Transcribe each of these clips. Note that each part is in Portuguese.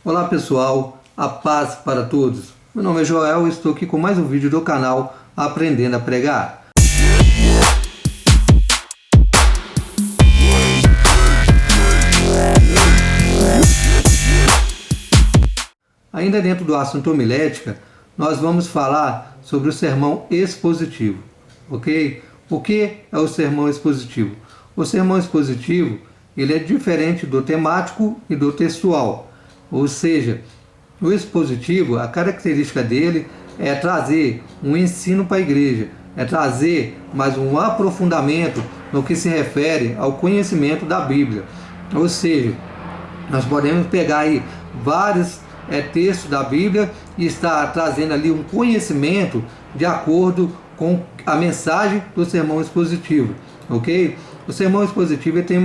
Olá pessoal, a paz para todos. Meu nome é Joel e estou aqui com mais um vídeo do canal Aprendendo a Pregar. Ainda dentro do assunto homilética, nós vamos falar sobre o sermão expositivo, ok? O que é o sermão expositivo? O sermão expositivo ele é diferente do temático e do textual, ou seja, o expositivo, a característica dele é trazer um ensino para a igreja, é trazer mais um aprofundamento no que se refere ao conhecimento da Bíblia. Ou seja, nós podemos pegar aí vários textos da Bíblia e estar trazendo ali um conhecimento de acordo com a mensagem do sermão expositivo, ok? O sermão expositivo ele tem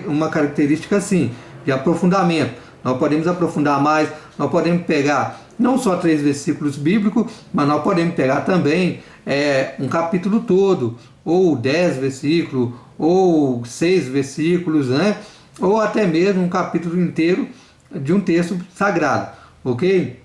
uma característica assim, de aprofundamento. Nós podemos aprofundar mais, nós podemos pegar não só 3 versículos bíblicos, mas nós podemos pegar também um capítulo todo, ou 10 versículos, ou 6 versículos, né? Ou até mesmo um capítulo inteiro de um texto sagrado, ok?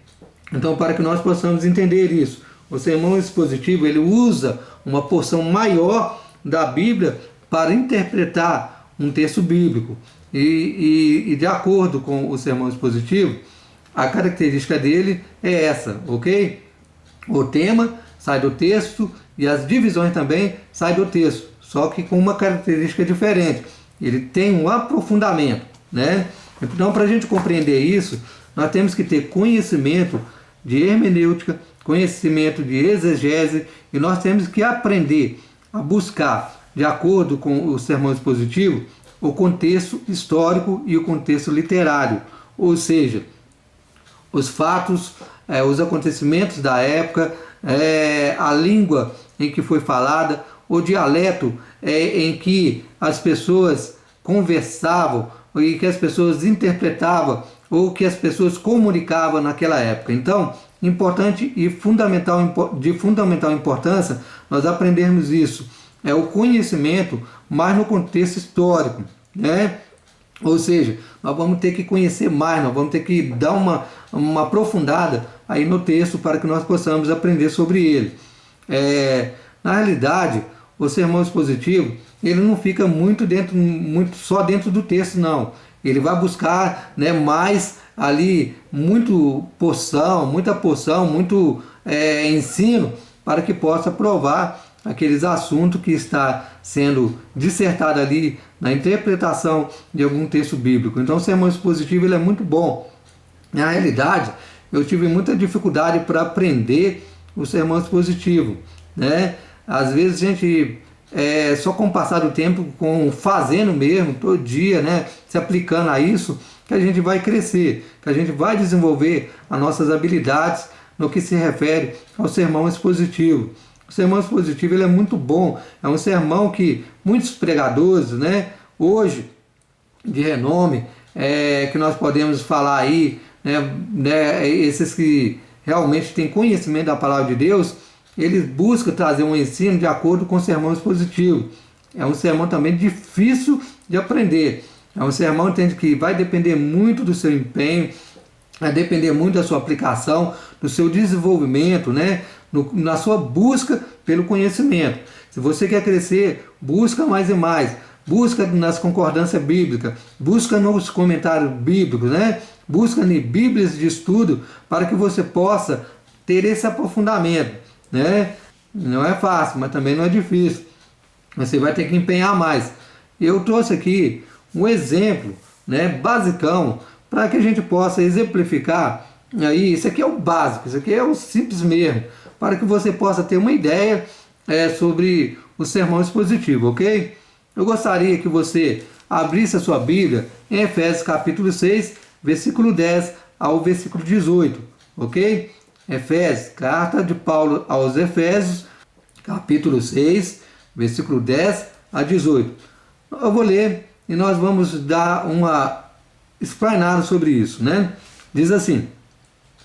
Então, para que nós possamos entender isso, o sermão expositivo ele usa uma porção maior da Bíblia para interpretar um texto bíblico. E de acordo com o sermão expositivo, a característica dele é essa, ok? O tema sai do texto e as divisões também saem do texto, só que com uma característica diferente. Ele tem um aprofundamento, né? Então, para a gente compreender isso, nós temos que ter conhecimento de hermenêutica, conhecimento de exegese, e nós temos que aprender a buscar, de acordo com o sermão expositivo, o contexto histórico e o contexto literário, ou seja, os fatos, os acontecimentos da época, a língua em que foi falada, o dialeto em que as pessoas conversavam, e que as pessoas interpretavam, ou que as pessoas comunicavam naquela época. Então, importante e de fundamental importância nós aprendermos isso. É o conhecimento, mas no contexto histórico, né? Ou seja, nós vamos ter que conhecer mais, nós vamos ter que dar uma aprofundada aí no texto para que nós possamos aprender sobre ele. Na realidade, o sermão expositivo ele não fica muito só dentro do texto, não. Ele vai buscar, né, mais ali muita porção, muito ensino para que possa provar aqueles assuntos que está sendo dissertado ali na interpretação de algum texto bíblico. Então o sermão expositivo ele é muito bom. Na realidade, eu tive muita dificuldade para aprender o sermão expositivo, né? Às vezes a gente só com o passar do tempo, fazendo mesmo, todo dia, né, se aplicando a isso, que a gente vai crescer, que a gente vai desenvolver as nossas habilidades no que se refere ao sermão expositivo. O sermão expositivo ele é muito bom, é um sermão que muitos pregadores, né, hoje, de renome, que nós podemos falar aí, esses que realmente têm conhecimento da palavra de Deus, eles buscam trazer um ensino de acordo com o sermão expositivo. É um sermão também difícil de aprender. É um sermão que vai depender muito do seu empenho, vai depender muito da sua aplicação, do seu desenvolvimento, né? Na sua busca pelo conhecimento. Se você quer crescer, busca mais e mais. Busca nas concordâncias bíblicas, busca nos comentários bíblicos, né? Busca em bíblias de estudo para que você possa ter esse aprofundamento, né? Não é fácil, mas também não é difícil. Você vai ter que empenhar mais. Eu trouxe aqui um exemplo, né, basicão, para que a gente possa exemplificar. Aí, isso aqui é o básico, isso aqui é o simples mesmo, para que você possa ter uma ideia sobre o sermão expositivo, ok? Eu gostaria que você abrisse a sua Bíblia em Efésios capítulo 6, versículo 10 ao versículo 18, ok? Efésios, carta de Paulo aos Efésios, capítulo 6, versículo 10 a 18. Eu vou ler e nós vamos dar uma explanada sobre isso, né? Diz assim: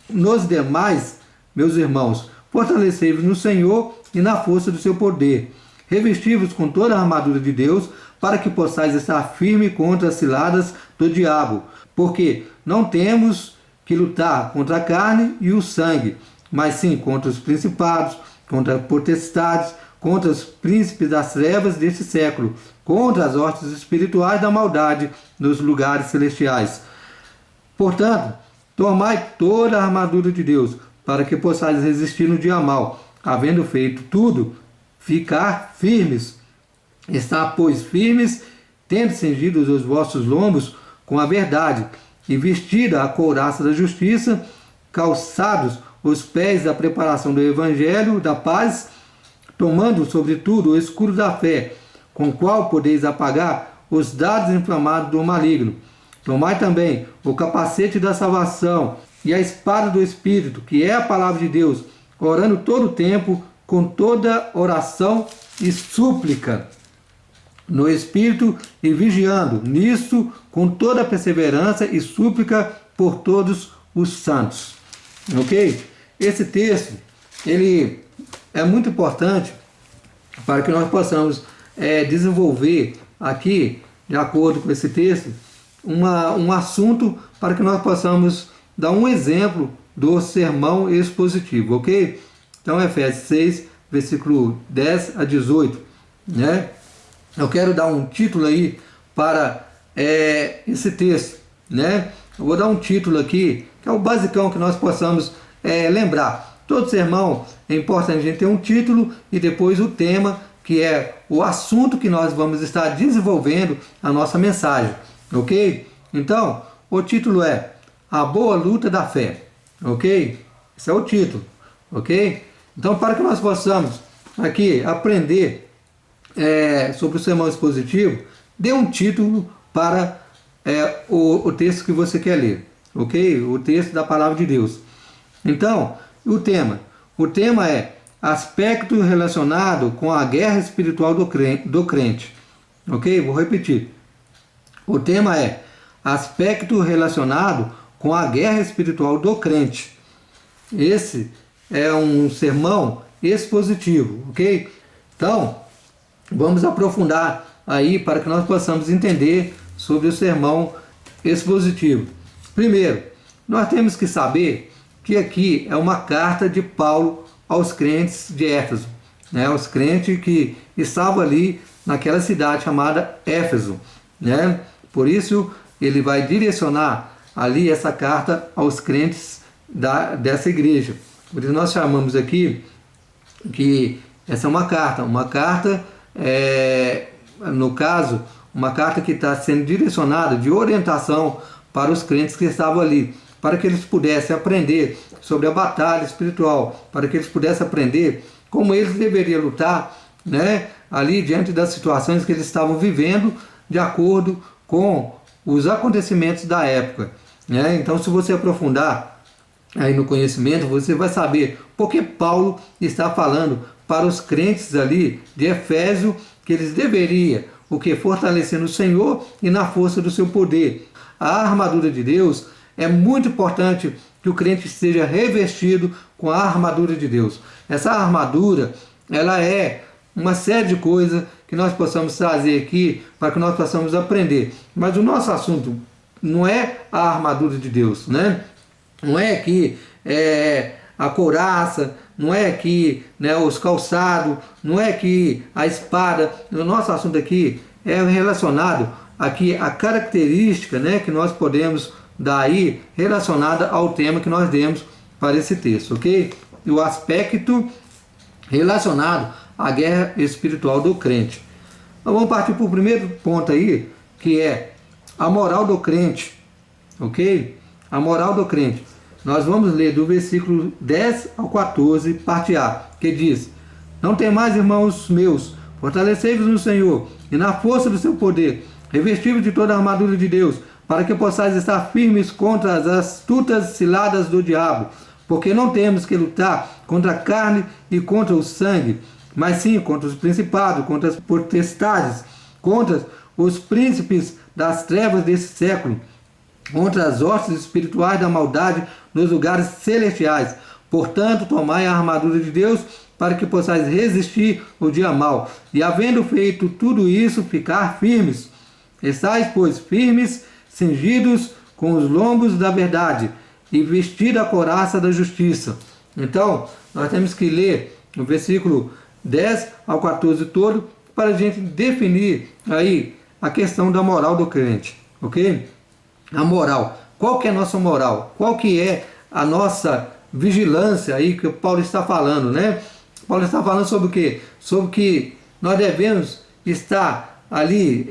nos demais, meus irmãos, fortalecei-vos no Senhor e na força do seu poder. Revesti-vos com toda a armadura de Deus, para que possais estar firme contra as ciladas do diabo. Porque não temos que lutar contra a carne e o sangue, mas sim contra os principados, contra potestades, contra os príncipes das trevas deste século, contra as hostes espirituais da maldade nos lugares celestiais. Portanto, tomai toda a armadura de Deus, para que possais resistir no dia mau, havendo feito tudo, ficar firmes. Está, pois, firmes, tendo cingido os vossos lombos com a verdade, e vestida a couraça da justiça, calçados os pés da preparação do evangelho da paz, tomando sobretudo o escudo da fé, com o qual podeis apagar os dardos inflamados do maligno. Tomai também o capacete da salvação e a espada do Espírito, que é a palavra de Deus, orando todo o tempo, com toda oração e súplica no Espírito, e vigiando nisto com toda perseverança e súplica por todos os santos. Ok? Esse texto, ele é muito importante para que nós possamos desenvolver aqui, de acordo com esse texto, um assunto para que nós possamos dar um exemplo do sermão expositivo, ok? Então, Efésios 6, versículo 10 a 18, né? Eu quero dar um título aí para esse texto, né? Eu vou dar um título aqui, que é o basicão que nós possamos lembrar. Todo sermão é importante a gente ter um título e depois o tema, que é o assunto que nós vamos estar desenvolvendo a nossa mensagem, ok? Então, o título é A Boa Luta da Fé, ok? Esse é o título, ok? Então, para que nós possamos aqui aprender sobre o sermão expositivo, dê um título para o texto que você quer ler, ok? O texto da palavra de Deus. Então, o tema é aspecto relacionado com a guerra espiritual do crente, ok? Vou repetir. O tema é aspecto relacionado com a guerra espiritual do crente. Esse é um sermão expositivo, ok? Então, vamos aprofundar aí para que nós possamos entender sobre o sermão expositivo. Primeiro, nós temos que saber que aqui é uma carta de Paulo aos crentes de Éfeso, né? Os crentes que estavam ali naquela cidade chamada Éfeso, né? Por isso, ele vai direcionar ali essa carta aos crentes dessa igreja. Por isso nós chamamos aqui que essa é uma carta no caso, uma carta que está sendo direcionada de orientação para os crentes que estavam ali, para que eles pudessem aprender sobre a batalha espiritual, para que eles pudessem aprender como eles deveriam lutar, né, ali diante das situações que eles estavam vivendo, de acordo com os acontecimentos da época, né? Então, se você aprofundar aí no conhecimento, você vai saber porque Paulo está falando para os crentes ali de Efésio que eles deveriam fortalecer no Senhor e na força do seu poder. A armadura de Deus, é muito importante que o crente esteja revestido com a armadura de Deus. Essa armadura, ela é uma série de coisas que nós possamos trazer aqui para que nós possamos aprender. Mas o nosso assunto não é a armadura de Deus, né? Não é que a couraça, não é que os calçados, não é que a espada. O nosso assunto aqui é relacionado aqui a característica, né, que nós podemos dar aí relacionada ao tema que nós demos para esse texto, ok? E o aspecto relacionado à guerra espiritual do crente. Então, vamos partir para o primeiro ponto aí, que é a moral do crente, ok? A moral do crente. Nós vamos ler do versículo 10 ao 14, parte A, que diz: Não temais, irmãos meus, fortalecei-vos no Senhor e na força do seu poder, revesti-vos de toda a armadura de Deus, para que possais estar firmes contra as astutas ciladas do diabo, porque não temos que lutar contra a carne e contra o sangue, mas sim contra os principados, contra as potestades, contra os príncipes das trevas desse século, contra as hostes espirituais da maldade nos lugares celestiais. Portanto, tomai a armadura de Deus, para que possais resistir o dia mau, e havendo feito tudo isso, ficar firmes. Estais, pois, firmes, cingidos com os lombos da verdade, e vestir a couraça da justiça. Então, nós temos que ler o versículo 10 ao 14 todo, para a gente definir aí a questão da moral do crente, ok? A moral. Qual que é a nossa moral? Qual que é a nossa vigilância aí que o Paulo está falando, né? Paulo está falando sobre o quê? Sobre que nós devemos estar ali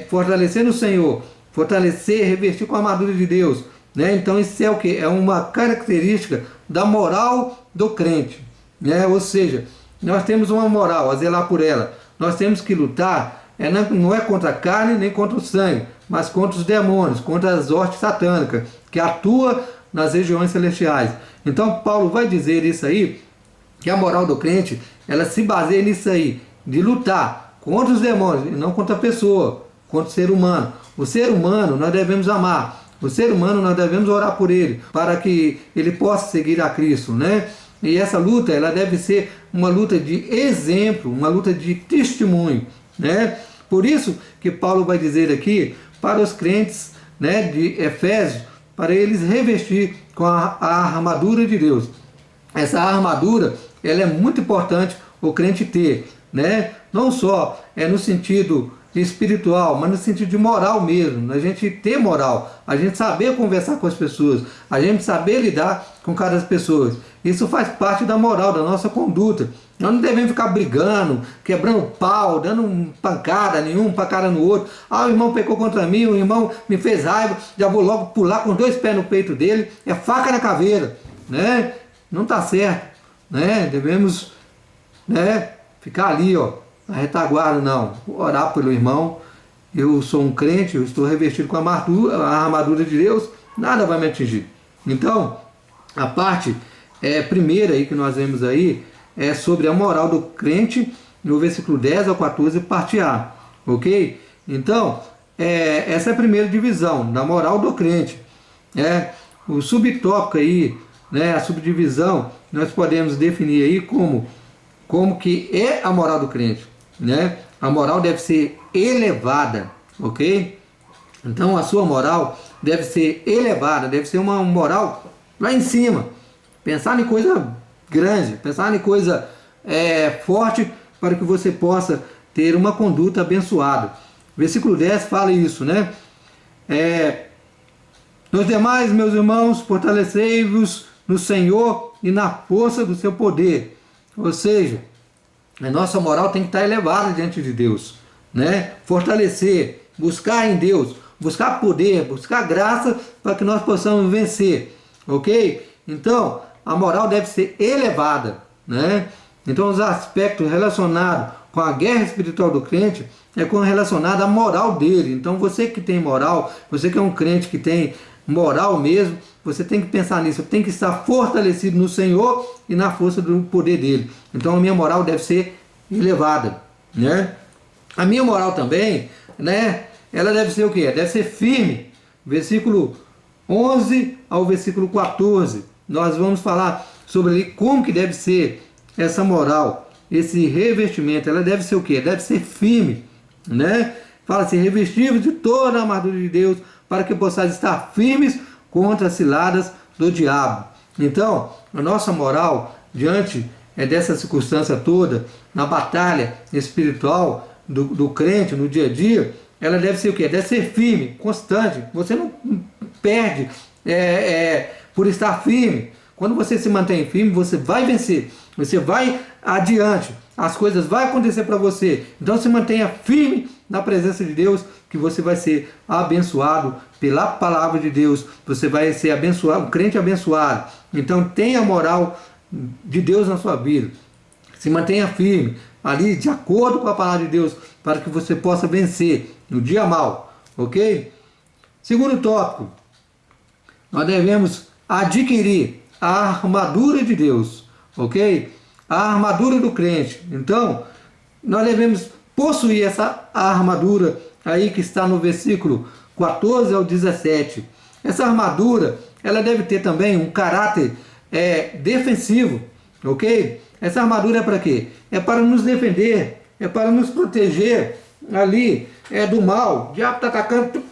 fortalecendo o Senhor, fortalecer, revestir com a armadura de Deus, né? Então isso é o quê? É uma característica da moral do crente, né? Ou seja, nós temos uma moral, a zelar por ela. Nós temos que lutar, não é contra a carne nem contra o sangue, mas contra os demônios, contra as hostes satânicas, que atua nas regiões celestiais. Então Paulo vai dizer isso aí, que a moral do crente, ela se baseia nisso aí, de lutar contra os demônios, e não contra a pessoa, contra o ser humano. O ser humano nós devemos amar, o ser humano nós devemos orar por ele, para que ele possa seguir a Cristo, né? E essa luta, ela deve ser uma luta de exemplo, uma luta de testemunho, né? Por isso que Paulo vai dizer aqui para os crentes, né, de Efésios, para eles revestir com a armadura de Deus. Essa armadura, ela é muito importante o crente ter, né? Não só no sentido espiritual, mas no sentido de moral mesmo, a gente ter moral, a gente saber conversar com as pessoas, a gente saber lidar com cada pessoa. Isso faz parte da moral, da nossa conduta. Nós não devemos ficar brigando, quebrando pau, dando pancada nenhuma, pancada no outro. Ah, o irmão pecou contra mim, o irmão me fez raiva, já vou logo pular com 2 pés no peito dele, é faca na caveira, né? Não está certo, né? Devemos, né, ficar ali, ó, na retaguarda, não. Orar pelo irmão. Eu sou um crente, eu estou revestido com a armadura de Deus, nada vai me atingir. Então, a parte primeira aí que nós vemos aí é sobre a moral do crente, no versículo 10 ao 14, parte A, ok? Então, essa é a primeira divisão, da moral do crente. O subtópico aí, né, a subdivisão, nós podemos definir aí como que é a moral do crente, né? A moral deve ser elevada, ok? Então a sua moral deve ser elevada, deve ser uma moral lá em cima. Pensar em coisa grande, pensar em coisa forte, para que você possa ter uma conduta abençoada. Versículo 10 fala isso, né? Nos demais, meus irmãos, fortalecei-vos no Senhor e na força do seu poder. Ou seja, a nossa moral tem que estar elevada diante de Deus, né? Fortalecer, buscar em Deus, buscar poder, buscar graça para que nós possamos vencer, ok? Então, a moral deve ser elevada, né? Então, os aspectos relacionados com a guerra espiritual do crente relacionado à moral dele. Então, você que tem moral, você que é um crente que tem moral mesmo, você tem que pensar nisso, tem que estar fortalecido no Senhor e na força do poder dele. Então a minha moral deve ser elevada, né? A minha moral também, né, ela deve ser o quê? Deve ser firme. Versículo 11 ao versículo 14, nós vamos falar sobre ali como que deve ser essa moral, esse revestimento. Ela deve ser o quê? Deve ser firme, né? Fala-se, revestivos de toda a armadura de Deus, para que possais estar firmes contra as ciladas do diabo. Então, a nossa moral, diante dessa circunstância toda, na batalha espiritual do crente, no dia a dia, ela deve ser o quê? Deve ser firme, constante. Você não perde por estar firme. Quando você se mantém firme, você vai vencer, você vai adiante, as coisas vão acontecer para você. Então se mantenha firme na presença de Deus, que você vai ser abençoado pela palavra de Deus, você vai ser abençoado, um crente abençoado. Então tenha a moral de Deus na sua vida, se mantenha firme ali de acordo com a palavra de Deus, para que você possa vencer no dia mau, ok? Segundo tópico, nós devemos adquirir a armadura de Deus, ok? A armadura do crente. Então, nós devemos possuir essa armadura aí que está no versículo 14 ao 17. Essa armadura, ela deve ter também um caráter defensivo, ok? Essa armadura é para quê? É para nos defender, é para nos proteger ali do mal. O diabo está atacando,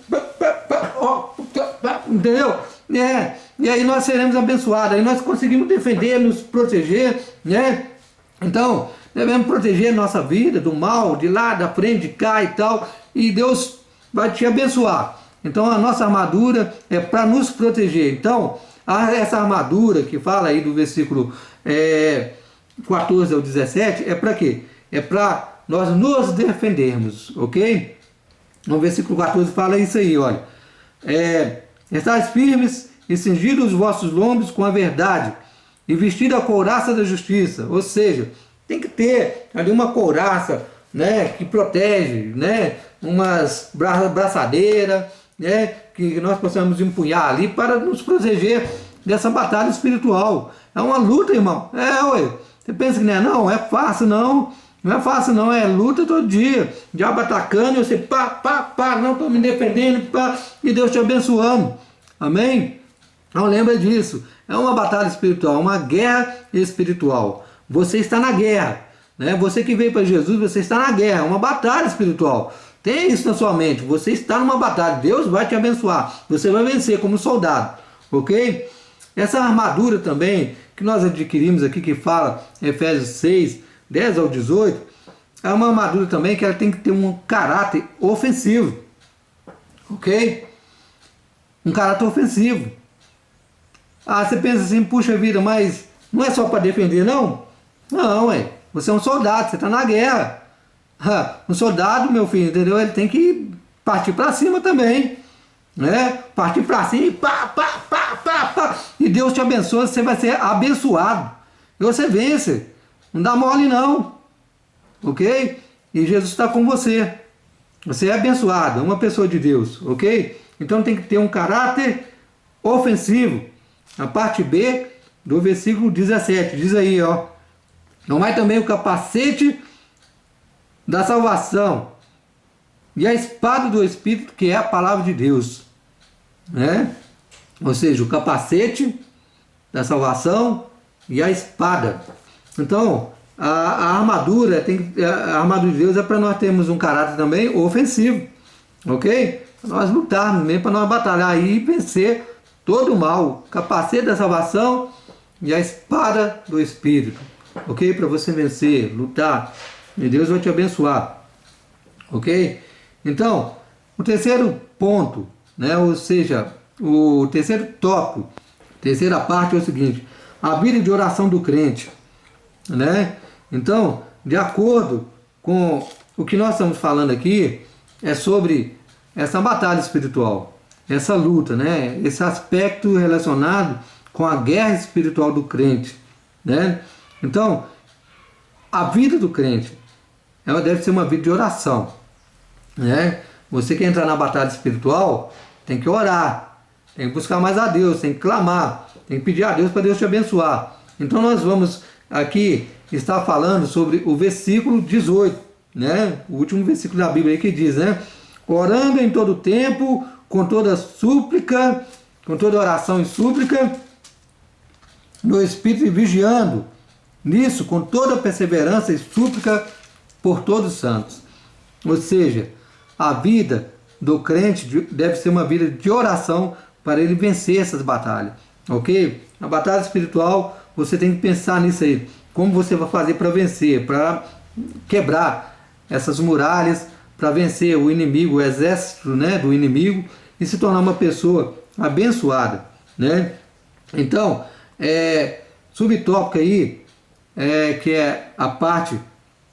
entendeu? E aí nós seremos abençoados, aí nós conseguimos defender, nos proteger, né? Então, devemos proteger a nossa vida do mal, de lá, da frente, de cá e tal, e Deus vai te abençoar. Então, a nossa armadura é para nos proteger. Então, essa armadura que fala aí do versículo 14 ao 17, é para quê? É para nós nos defendermos, ok? No versículo 14 fala isso aí, olha. Estais firmes e cingidos os vossos lombos com a verdade, e vestido a couraça da justiça. Ou seja, tem que ter ali uma couraça, né, que protege, né, umas braçadeiras, né, que nós possamos empunhar ali para nos proteger dessa batalha espiritual. É uma luta, irmão. Ué. Você pensa que não é fácil, não. Não é fácil, não. É luta todo dia. Diabo atacando e você não estou me defendendo, e Deus te abençoando. Amém? Não lembra disso. É uma batalha espiritual, uma guerra espiritual. Você está na guerra, né? Você que veio para Jesus, você está na guerra, uma batalha espiritual. Tenha isso na sua mente. Você está numa batalha. Deus vai te abençoar. Você vai vencer como soldado, ok? Essa armadura também que nós adquirimos aqui, que fala Efésios 6, 10 ao 18, é uma armadura também que ela tem que ter um caráter ofensivo, ok? Um caráter ofensivo. Você pensa assim, puxa vida, mas não é só para defender, não? Não, você é um soldado, você está na guerra. Um soldado, meu filho, entendeu? Ele tem que partir para cima também, né? Partir para cima e e Deus te abençoa, você vai ser abençoado. E você vence. Não dá mole, não. Ok? E Jesus está com você. Você é abençoado, é uma pessoa de Deus, ok? Então tem que ter um caráter ofensivo. A parte B do versículo 17, diz aí, ó. Tomai também o capacete da salvação e a espada do Espírito, que é a palavra de Deus, né? Ou seja, o capacete da salvação e a espada. Então, a armadura a armadura de Deus é para nós termos um caráter também ofensivo, ok? Para nós lutarmos mesmo, para nós batalhar e vencer todo o mal. O capacete da salvação e a espada do Espírito, ok? Para você vencer, lutar, e Deus vai te abençoar, ok? Então, o terceiro ponto, né? Ou seja, o terceiro tópico, terceira parte é o seguinte: a vida de oração do crente, né? Então, de acordo com o que nós estamos falando aqui, é sobre essa batalha espiritual, essa luta, né? Esse aspecto relacionado com a guerra espiritual do crente, né? Então, a vida do crente, ela deve ser uma vida de oração, né? Você quer entrar na batalha espiritual, tem que orar, tem que buscar mais a Deus, tem que clamar, tem que pedir a Deus para Deus te abençoar. Então nós vamos aqui estar falando sobre o versículo 18, né? O último versículo da Bíblia aí que diz, né? Orando em todo tempo, com toda súplica, com toda oração e súplica, no Espírito, e vigiando nisso com toda perseverança e súplica por todos os santos. Ou seja, a vida do crente deve ser uma vida de oração para ele vencer essas batalhas, ok? A batalha espiritual, você tem que pensar nisso aí. Como você vai fazer para vencer, para quebrar essas muralhas, para vencer o inimigo, o exército, né, do inimigo, e se tornar uma pessoa abençoada, né? Então, subtópico aí, que é a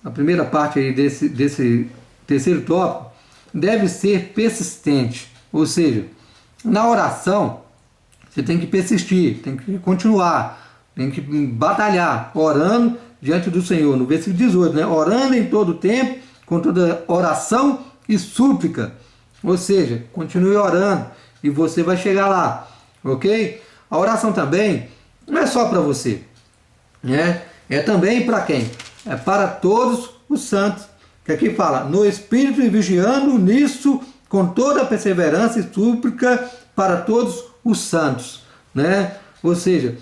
primeira parte aí desse terceiro tópico, deve ser persistente. Ou seja, na oração, você tem que persistir, tem que continuar, tem que batalhar, orando diante do Senhor. No versículo 18, né? Orando em todo tempo, com toda oração e súplica. Ou seja, continue orando e você vai chegar lá, ok? A oração também não é só para você, né? É também para quem? É para todos os santos, que aqui fala, no Espírito e vigiando nisso com toda perseverança e súplica para todos os santos, né? Ou seja,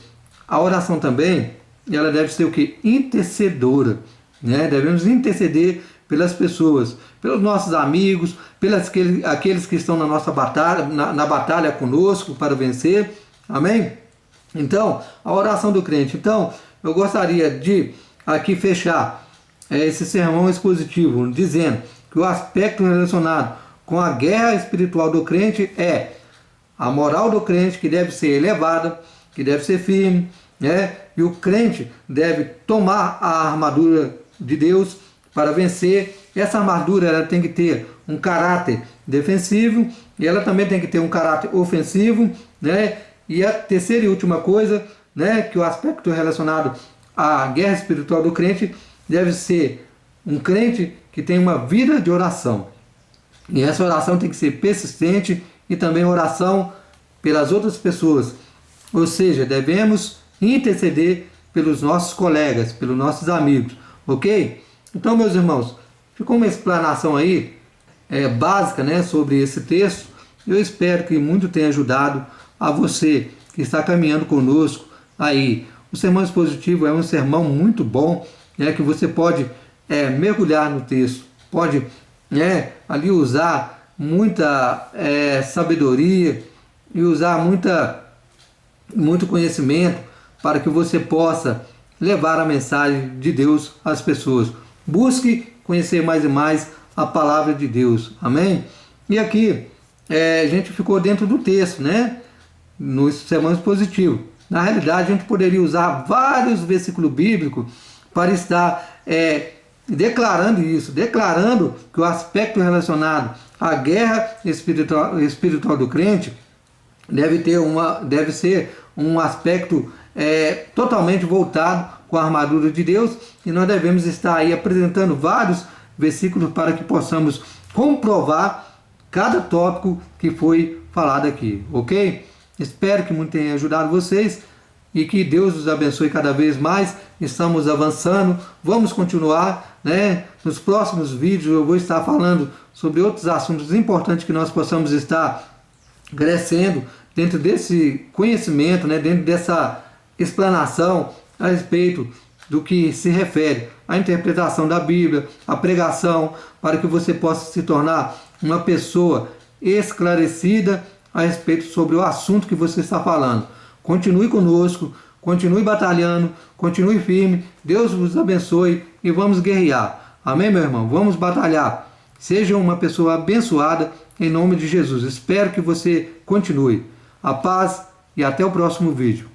a oração também, ela deve ser o que? Intercedora, né? Devemos interceder pelas pessoas, pelos nossos amigos, pelos aqueles que estão na nossa batalha, na batalha conosco para vencer, Amém? Então, a oração do crente. Então, eu gostaria de aqui fechar esse sermão expositivo dizendo que o aspecto relacionado com a guerra espiritual do crente é a moral do crente, que deve ser elevada, que deve ser firme, né? E o crente deve tomar a armadura de Deus para vencer. Essa armadura ela tem que ter um caráter defensivo e ela também tem que ter um caráter ofensivo, né? E a terceira e última coisa, né, que o aspecto relacionado à guerra espiritual do crente deve ser um crente que tem uma vida de oração. E essa oração tem que ser persistente e também oração pelas outras pessoas. Ou seja, devemos interceder pelos nossos colegas, pelos nossos amigos, ok? Então, meus irmãos, ficou uma explanação aí básica, né, sobre esse texto. Eu espero que muito tenha ajudado a você que está caminhando conosco aí. O sermão expositivo é um sermão muito bom, né, que você pode mergulhar no texto, pode ali usar muita sabedoria e usar muito conhecimento para que você possa levar a mensagem de Deus às pessoas. Busque conhecer mais e mais a palavra de Deus. Amém? E aqui a gente ficou dentro do texto, né? No sermão expositivo. Na realidade, a gente poderia usar vários versículos bíblicos para estar declarando isso, declarando que o aspecto relacionado à guerra espiritual do crente deve ser um aspecto totalmente voltado com a armadura de Deus, e nós devemos estar aí apresentando vários versículos para que possamos comprovar cada tópico que foi falado aqui, ok? Espero que muito tenha ajudado vocês e que Deus os abençoe cada vez mais. Estamos avançando, vamos continuar, né? Nos próximos vídeos eu vou estar falando sobre outros assuntos importantes que nós possamos estar crescendo dentro desse conhecimento, né? Dentro dessa explanação a respeito do que se refere à interpretação da Bíblia, à pregação, para que você possa se tornar uma pessoa esclarecida a respeito sobre o assunto que você está falando. Continue conosco, continue batalhando, continue firme, Deus vos abençoe e vamos guerrear. Amém, meu irmão? Vamos batalhar. Seja uma pessoa abençoada em nome de Jesus. Espero que você continue. A paz e até o próximo vídeo.